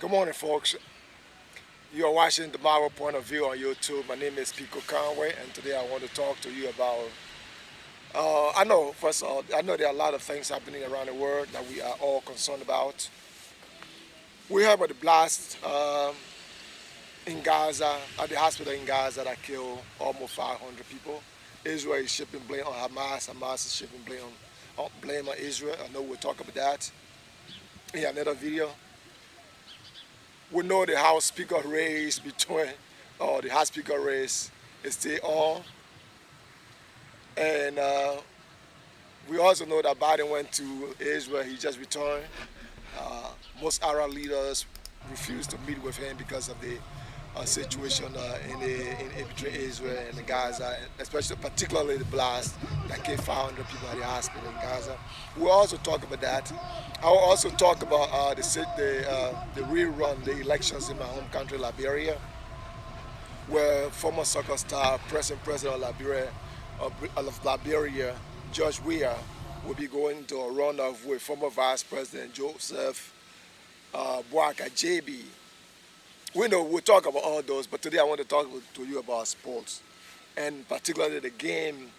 Good morning, folks. You are watching the Marvel Point of View on YouTube. My name is Pico Conway, and today I want to talk to you about. I know, first of all, I know there are a lot of things happening around the world that we are all concerned about. We heard about the blast in Gaza, at the hospital in Gaza, that killed almost 500 people. Israel is shipping blame on Hamas. Hamas is shipping blame on Israel. I know we'll talk about that in another video. We know the House Speaker race between, or the House Speaker race is still on. And we also know that Biden went to Israel. He just returned. Most Arab leaders refused to meet with him because of the situation between Israel and Gaza, especially particularly the blast that killed 500 people at the hospital in Gaza. We'll also talk about that. I will also talk about the rerun, the elections in my home country, Liberia, where former soccer star, present president of Liberia, George Weah, will be going to a runoff with former Vice President Joseph Boakai JB. We know we'll talk about all those, but today I want to talk to you about sports, and particularly the game,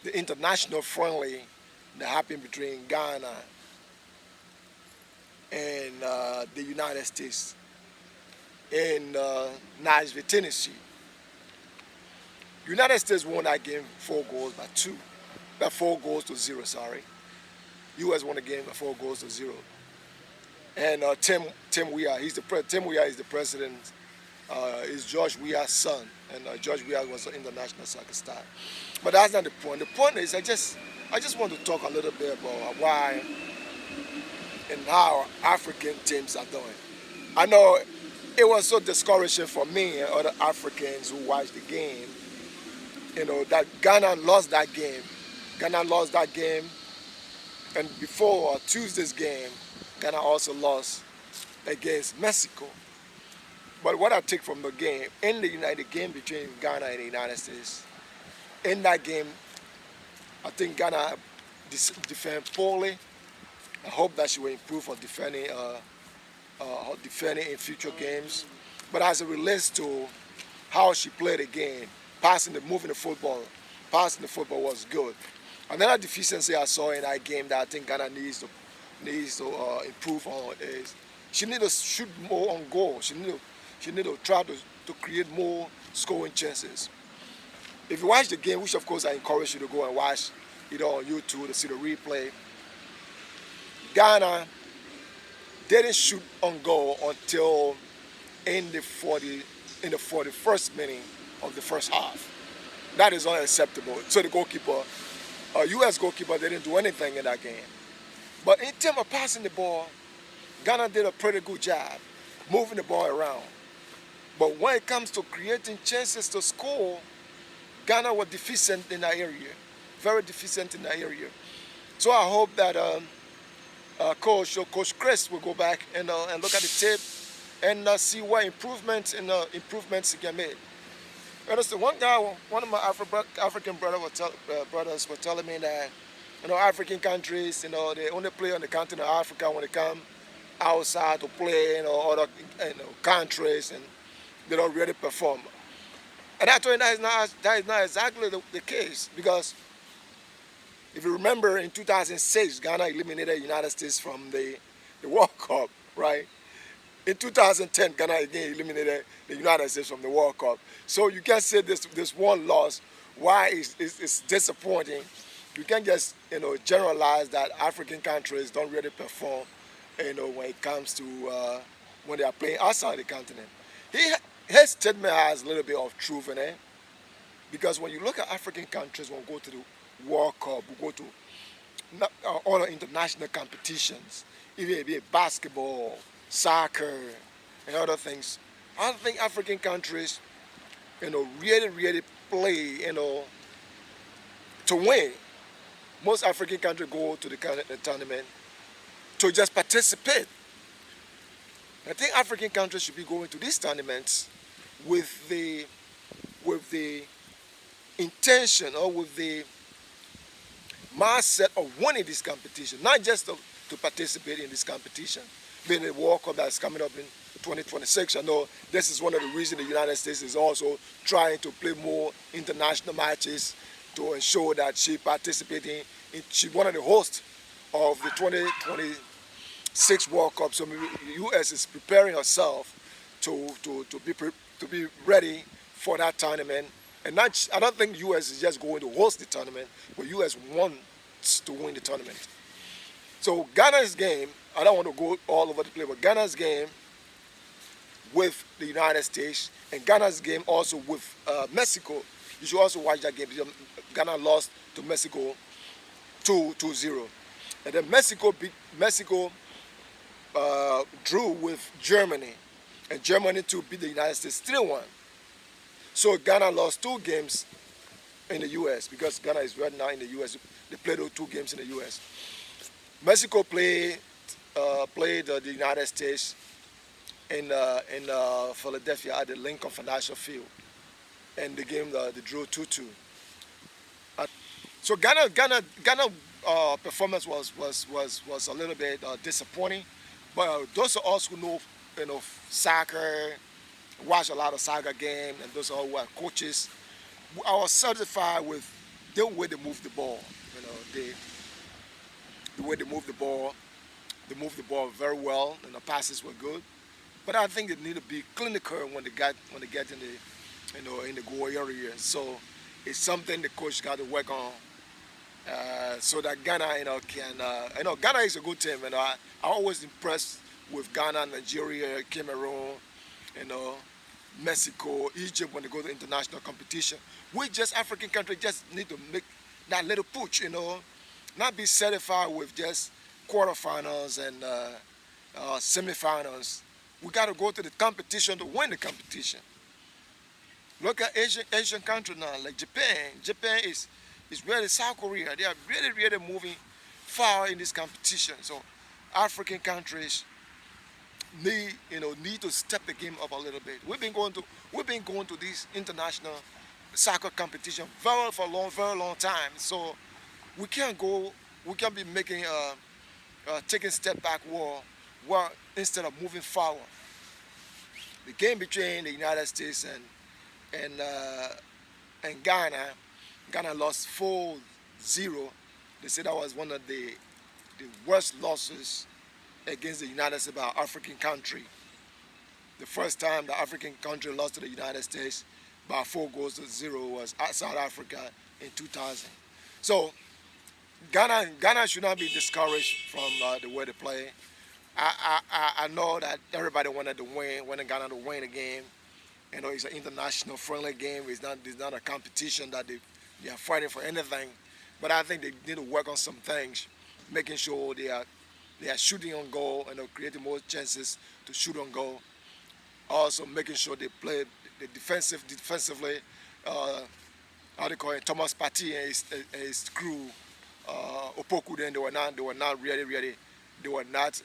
the international friendly that happened between Ghana and the United States in Nashville, Tennessee. United States won that game 4 goals by two. 4 goals to 0, sorry. U.S. won the game by 4 goals to 0. And Tim Weah, Tim Weah is the president. Is George Weah's son, and George Weah was an international soccer star. But that's not the point. The point is, I just want to talk a little bit about why and how African teams are doing. I know it was so discouraging for me and other Africans who watched the game. That Ghana lost that game. Ghana lost that game, and before Tuesday's game, Ghana also lost against Mexico. But what I take from the game, the game between Ghana and the United States, in that game, I think Ghana defend poorly. I hope that she will improve on defending in future games. But as it relates to how she played the game, passing the football was good. Another deficiency I saw in that game that I think Ghana needs to improve on is she needs to shoot more on goal. She need to try to create more scoring chances. If you watch the game, which of course I encourage you to go and watch it on YouTube to see the replay, Ghana didn't shoot on goal until in the 41st minute of the first half. That is unacceptable. So the goalkeeper, U.S. goalkeeper, didn't do anything in that game. But in terms of passing the ball, Ghana did a pretty good job moving the ball around. But when it comes to creating chances to score, Ghana was deficient in that area, very deficient in that area. So I hope that Coach Chris will go back and look at the tape and see what improvements he can make. Understand? One of my African brothers were telling me that African countries, they only play on the continent of Africa when they come outside to play other countries, and they don't really perform. And I told him that is not exactly the case, because if you remember in 2006, Ghana eliminated the United States from the World Cup, right? In 2010, Ghana again eliminated the United States from the World Cup. So you can't say this one loss, why it's disappointing. You can't just generalize that African countries don't really perform when it comes to when they are playing outside the continent. His statement has a little bit of truth in it, because when you look at African countries, when we go to the World Cup, we go to other international competitions, even be it basketball, soccer, and other things. I don't think African countries, really play, to win. Most African countries go to the tournament to just participate. I think African countries should be going to these tournaments with the intention, or with the mindset of winning this competition, not just to participate in this competition. being a World Cup that's coming up in 2026. I know this is one of the reasons the United States is also trying to play more international matches to ensure that she participating in, she one of the hosts of the 2026 World Cup. So the U.S. is preparing herself to be ready for that tournament. And not, I don't think U.S. is just going to host the tournament, but U.S. wants to win the tournament. So Ghana's game, I don't want to go all over the place, but Ghana's game with the United States and Ghana's game also with Mexico. You should also watch that game because Ghana lost to Mexico 2-0. And then Mexico drew with Germany, and Germany to beat the United States 3-1. So Ghana lost two games in the U.S. because Ghana is right now in the U.S. They played those two games in the U.S. Mexico played the United States in Philadelphia at the Lincoln Financial Field, and the game they drew 2-2. So Ghana performance was a little bit disappointing, but those of us who know soccer, watch a lot of soccer game, and those who are coaches, I was satisfied with the way they moved the ball. The way they moved the ball very well, and the passes were good. But I think they need to be clinical when they get in the goal area. So it's something the coach got to work on, so that Ghana can Ghana is a good team. I always impressed with Ghana, Nigeria, Cameroon, Mexico, Egypt when they go to international competition. We just African countries just need to make that little push, not be satisfied with just quarterfinals and semifinals. We got to go to the competition to win the competition. Look at Asian countries now, like Japan. Japan is really South Korea. They are really moving far in this competition. So African countries need to step the game up a little bit. We've been going to these international soccer competition for a very long time. So we can't be making taking step back war instead of moving forward. The game between the United States and Ghana lost 4-0. They said that was one of the worst losses against the United States by an African country. The first time the African country lost to the United States by 4-0 was at South Africa in 2000. So Ghana should not be discouraged from the way they play. I know that everybody wanted Ghana to win the game. It's an international friendly game. It's not a competition that they are fighting for anything. But I think they need to work on some things, making sure they are shooting on goal and creating more chances to shoot on goal. Also making sure they play the defensively. How they call it? Thomas Partey and his crew, Opoku. Then they were not really. They were not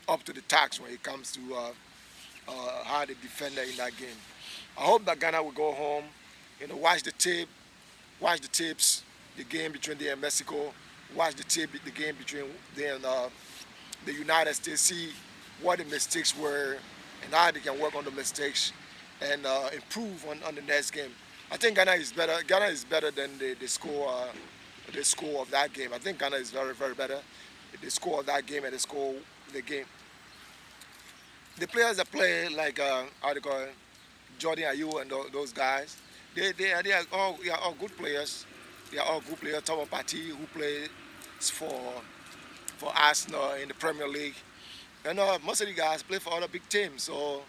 up to the task when it comes to how they defended in that game. I hope that Ghana will go home, watch the tapes, the game between them and Mexico, watch the game between them and the United States, see what the mistakes were and how they can work on the mistakes and improve on the next game. I think Ghana is better. Ghana is better than the score of that game. I think Ghana is very better. The score of that game and the score of the game. The players that play like how they call it, Jordan Ayew and those guys, they are all good players. They are all good players. Thomas Partey, who plays for Arsenal in the Premier League, and most of the guys play for other big teams. So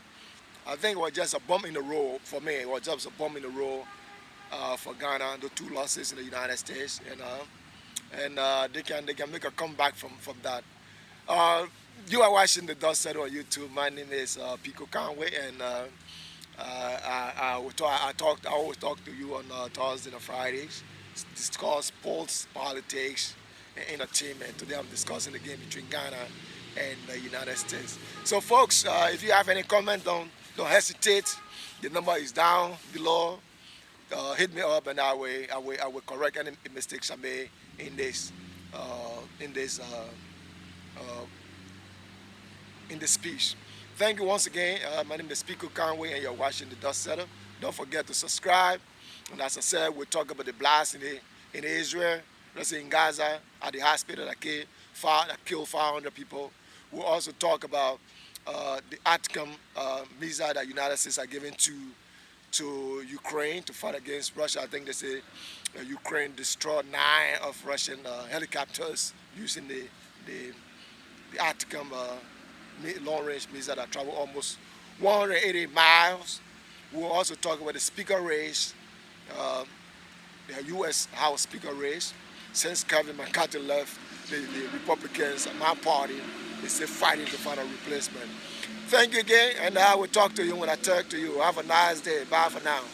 I think it was just a bump in the road for me. It was just a bump in the road for Ghana, the two losses in the United States, and they can make a comeback from that. You are watching the Dust Settle on YouTube. My name is Pico Conway, and I always talk to you on Thursdays and Fridays. Discuss sports, politics, and entertainment. Today I'm discussing the game between Ghana and the United States. So, folks, if you have any comment, don't hesitate. The number is down below. Hit me up, and I will correct any mistakes I made in this in the speech. Thank you once again. My name is Speaker Conway, and you're watching the Dust Setter. Don't forget to subscribe. And as I said, we'll talk about the blast in Israel, let's say in Gaza, at the hospital that killed 500 people. We'll also talk about the outcome missile that United States are giving to Ukraine to fight against Russia. I think they say Ukraine destroyed 9 of Russian helicopters using the Atacm long-range missile that travel almost 180 miles. We'll also talk about the speaker race, uh, the U.S. House Speaker race. Since Kevin McCarthy left, the Republicans, my party, is still fighting to find a replacement. Thank you again, and I will talk to you when I talk to you. Have a nice day. Bye for now.